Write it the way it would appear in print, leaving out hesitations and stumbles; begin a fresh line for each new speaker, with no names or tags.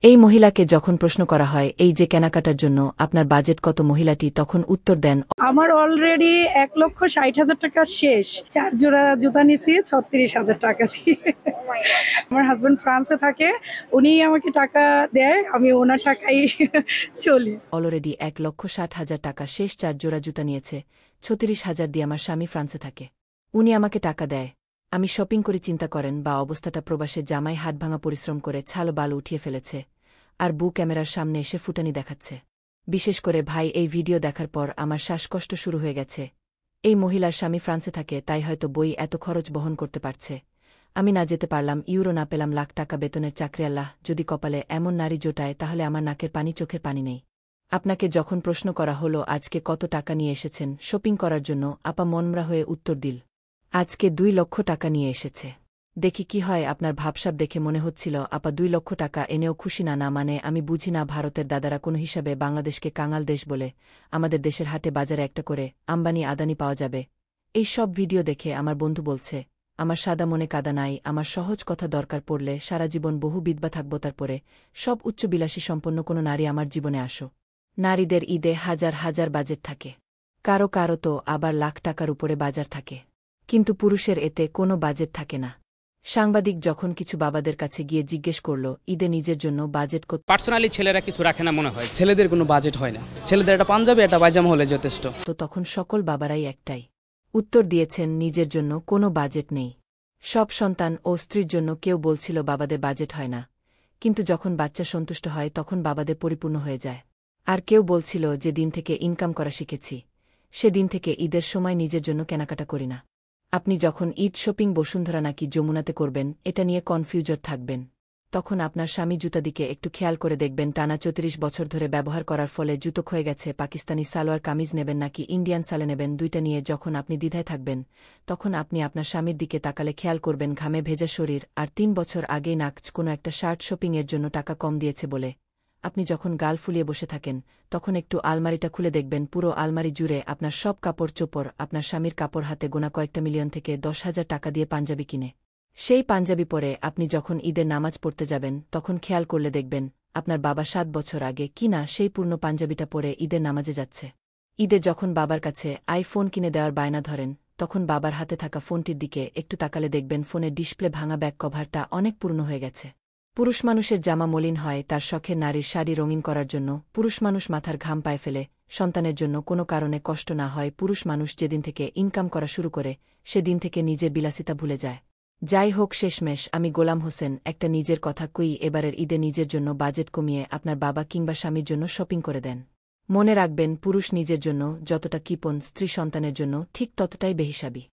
এই মহিলাকে যখন প্রশ্ন করা হয় এই যে কেনাকাটার জন্য আপনার বাজেট কত, মহিলাটি তখন উত্তর দেন,
আমার অলরেডি 1,60,000 টাকা শেষ। 4 জোড়া জুতা নিছি 36,000 টাকা দিয়ে। আমার হাজবেন্ড ফ্রান্সে থাকে, উনি আমাকে টাকা দেয়, আমি ওনার টাকাই চলি।
অলরেডি 1,60,000 টাকা শেষ, 4 জোড়া জুতা নিয়েছে, 36,000 দিয়ে। আমার স্বামী ফ্রান্সে থাকে, উনি আমাকে টাকা দেয়, আমি শপিং করি। চিন্তা করেন বা অবস্থাটা, প্রবাসে জামাই হাড়ভাঙা পরিশ্রম করে ছাল বাল উঠিয়ে ফেলেছে, আর বউ ক্যামেরার সামনে এসে ফুটানি দেখাচ্ছে। বিশেষ করে ভাই, এই ভিডিও দেখার পর আমার শ্বাসকষ্ট শুরু হয়ে গেছে। এই মহিলার স্বামী ফ্রান্সে থাকে, তাই হয়তো বই এত খরচ বহন করতে পারছে। আমি না যেতে পারলাম, ইউরো না পেলাম, লাখ টাকা বেতনের চাকরি। আল্লাহ যদি কপালে এমন নারী জোটায়, তাহলে আমার নাকের পানি চোখের পানি নেই। আপনাকে যখন প্রশ্ন করা হলো আজকে কত টাকা নিয়ে এসেছেন শপিং করার জন্য, আপা মনমরা হয়ে উত্তর দিল, আজকে 2 লক্ষ টাকা নিয়ে এসেছে। দেখি কি হয়। আপনার ভাবসাব দেখে মনে হচ্ছিল আপা 2 লক্ষ টাকা এনেও খুশি না। না মানে আমি বুঝি না, ভারতের দাদারা কোনো হিসাবে বাংলাদেশকে কাঙাল দেশ বলে, আমাদের দেশের হাটে বাজারে একটা করে আম্বানি আদানি পাওয়া যাবে। এই সব ভিডিও দেখে আমার বন্ধু বলছে, আমার সাদা মনে কাদা নাই, আমার সহজ কথা দরকার পড়লে সারা জীবন বহু বিধবা থাকব, তারপরে সব উচ্চবিলাসী সম্পন্ন কোনো নারী আমার জীবনে আসো। নারীদের ঈদে হাজার হাজার বাজেট থাকে, কারো কারো তো আবার লাখ টাকার উপরে বাজার থাকে, কিন্তু পুরুষের এতে কোনো বাজেট থাকে না। সাংবাদিক যখন কিছু বাবাদের কাছে গিয়ে জিজ্ঞেস করল ঈদে নিজের জন্য বাজেট কত,
পার্সোনালি ছেলেরা কিছু রাখে না মনে হয়,
ছেলেদের কোনো বাজেট হয় না, ছেলেদের একটা পাঞ্জাবি একটা পায়জামা হলে যথেষ্ট।
তো তখন সকল বাবারাই একটাই উত্তর দিয়েছেন, নিজের জন্য কোনো বাজেট নেই। সব সন্তান ও স্ত্রীর জন্য। কেউ বলছিল বাবাদের বাজেট হয় না, কিন্তু যখন বাচ্চা সন্তুষ্ট হয় তখন বাবাদের পরিপূর্ণ হয়ে যায়। আর কেউ বলছিল যে দিন থেকে ইনকাম করা শিখেছি, সেদিন থেকে ঈদের সময় নিজের জন্য কেনাকাটা করি না। আপনি যখন ঈদ শপিং বসুন্ধরা নাকি যমুনাতে করবেন, এটা নিয়ে কনফিউজড থাকবেন, তখন আপনার স্বামী জুতা দিকে একটু খেয়াল করে দেখবেন। টানা 34 বছর ধরে ব্যবহার করার ফলে জুতো ক্ষয়ে গেছে। পাকিস্তানি সালোয়ার কামিজ নেবেন নাকি ইন্ডিয়ান সালে নেবেন, দুইটা নিয়ে যখন আপনি দ্বিধায় থাকবেন, তখন আপনি আপনার স্বামীর দিকে তাকালে খেয়াল করবেন ঘামে ভেজা শরীর, আর 3 বছর আগেই নাকচ কোনো একটা শার্ট শপিংয়ের জন্য টাকা কম দিয়েছে বলে। আপনি যখন গাল ফুলিয়ে বসে থাকেন, তখন একটু আলমারিটা খুলে দেখবেন, পুরো আলমারি জুড়ে আপনার সব কাপড় চোপড়। আপনার স্বামীর কাপড় হাতে গোনা কয়েকটা মিলিয়ন থেকে 10,000 টাকা দিয়ে পাঞ্জাবি কিনে। সেই পাঞ্জাবি পরে আপনি যখন ঈদের নামাজ পড়তে যাবেন, তখন খেয়াল করলে দেখবেন আপনার বাবা 7 বছর আগে কিনা সেই পূর্ণ পাঞ্জাবিটা পরে ঈদের নামাজে যাচ্ছে। ঈদে যখন বাবার কাছে আইফোন কিনে দেওয়ার বায়না ধরেন, তখন বাবার হাতে থাকা ফোনটির দিকে একটু তাকালে দেখবেন ফোনের ডিসপ্লে ভাঙা, ব্যাক কভারটা অনেক পুরনো হয়ে গেছে। পুরুষ মানুষের জামা মলিন হয় তার শখের নারীর শাড়ি রঙিন করার জন্য, পুরুষ মানুষ মাথার ঘাম পায়ে ফেলে সন্তানের জন্য কোনো কারণে কষ্ট না হয়। পুরুষ মানুষ যেদিন থেকে ইনকাম করা শুরু করে, সেদিন থেকে নিজের বিলাসিতা ভুলে যায়। যাই হোক, শেষমেশ আমি গোলাম হোসেন একটা নিজের কথা কই, এবারের ঈদে নিজের জন্য বাজেট কমিয়ে আপনার বাবা কিংবা স্বামীর জন্য শপিং করে দেন। মনে রাখবেন, পুরুষ নিজের জন্য যতটা কিপন, স্ত্রী সন্তানের জন্য ঠিক ততটাই বেহিসাবি।